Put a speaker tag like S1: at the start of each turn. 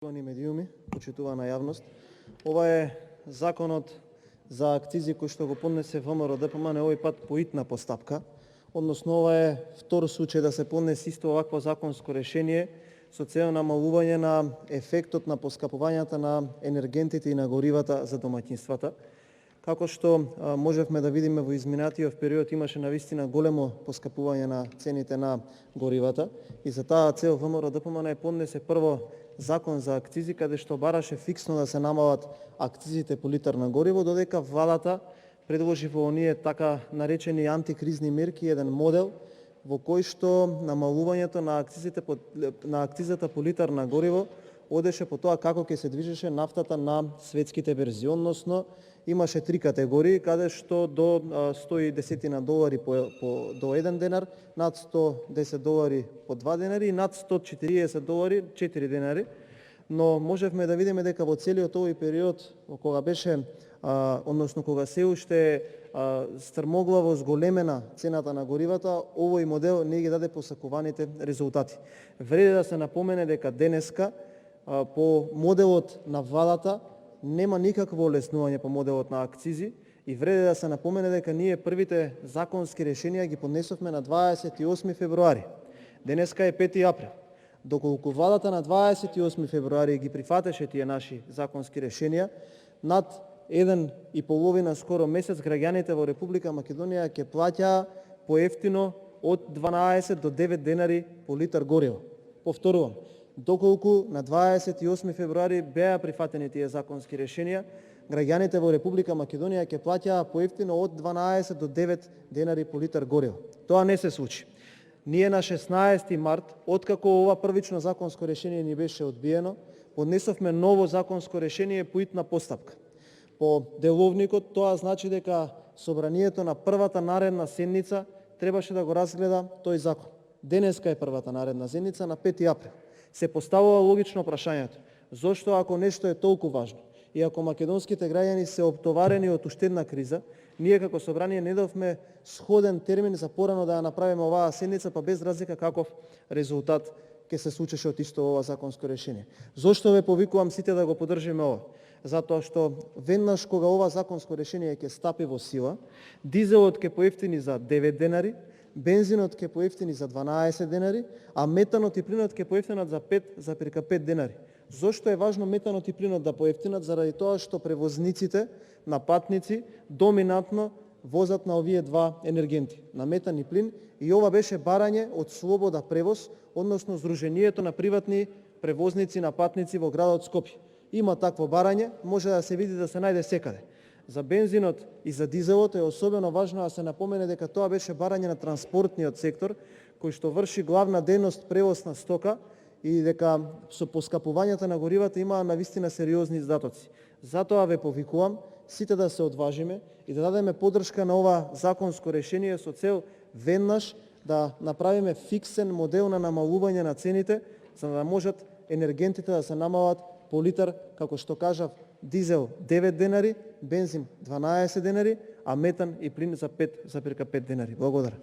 S1: Почитувани медиуми, почитувана јавност, ова е законот за акцизи кој што го поднесе ВМРО ДПМН овој пат по итна постапка, односно ова е втор случај да се поднесе исто овакво законско решение со цел намалување на ефектот на поскапувањата на енергентите и на горивата за домаќинствата. Како што можевме да видиме во изминатиот период имаше навистина големо поскапување на цените на горивата и за таа цел ВМРО ДПМН поднесе прво закон за акцизи каде што бараше фиксно да се намалат акцизите по литар на гориво, додека владата предложи во оние така наречени антикризни мерки еден модел во кој што намалувањето на акцизата по литар на гориво одеше по тоа како ќе се движеше нафтата на светските берзи, односно имаше три категории каде што до $110 до 1 денар, над $110 по 2 денари и над $140 4 денари. Но можевме да видиме дека во целиот овој период кога беше односно кога се уште стрмоглаво зголемена цената на горивата, овој модел не ги даде посакуваните резултати. Вреди да се напомене дека денеска по моделот на владата нема никакво олеснување по моделот на акцизи и вреди да се напомене дека ние првите законски решенија ги поднесовме на 28 февруари. Денеска е 5 април. Доколку владата на 28 февруари ги прифатеше тие наши законски решенија, над 1,5 скоро месец граѓаните во Република Македонија ќе плаќаа поевтино од 12 до 9 денари по литар гориво. Повторувам, доколку на 28 февруари беа прифатени тие законски решенија, граѓаните во Република Македонија ќе плаќаа поевтино од 12 до 9 денари по литар гориво. Тоа не се случи. Ние на 16 март, откако ова првично законско решение ни беше одбиено, поднесовме ново законско решение по итна постапка. По деловникот тоа значи дека собранието на првата наредна седница требаше да го разгледа тој закон. Денеска е првата наредна седница на 5 април. Се поставува логично прашањето: зошто ако нешто е толку важно и ако македонските граѓани се оптоварени од уште една криза, ние како собрание не давме сходен термин за порано да ја направиме оваа седница, па без разлика каков резултат ќе се случеше од исто ова законско решение. Зошто ве повикувам сите да го поддржиме ова? Затоа што веднаш кога ова законско решение ќе стапи во сила, дизелот ќе поевтини за 9 денари, бензинот ќе поевтини за 12 денари, а метанот и плинот ќе поевтинат за 5,5 денари. Зошто е важно метанот и плинот да поевтинат? Заради тоа што превозниците на патници доминантно возат на овие два енергенти, на метан и плин, и ова беше барање од Слобода превоз, односно Сдруженијето на приватни превозници на патници во градот Скопје. Има такво барање, може да се види да се најде секаде. За бензинот и за дизелот е особено важно да се напомене дека тоа беше барање на транспортниот сектор, кој што врши главна дејност превоз на стока и дека со поскапувањата на горивата има навистина сериозни издатоци. Затоа ве повикувам сите да се одважиме и да дадеме поддршка на ова законско решение со цел веднаш да направиме фиксен модел на намалување на цените, за да можат енергентите да се намалат по литар, како што кажав, дизел 9 денари, бензин 12 денари, а метан и плин за 5,5 денари. Благодарам.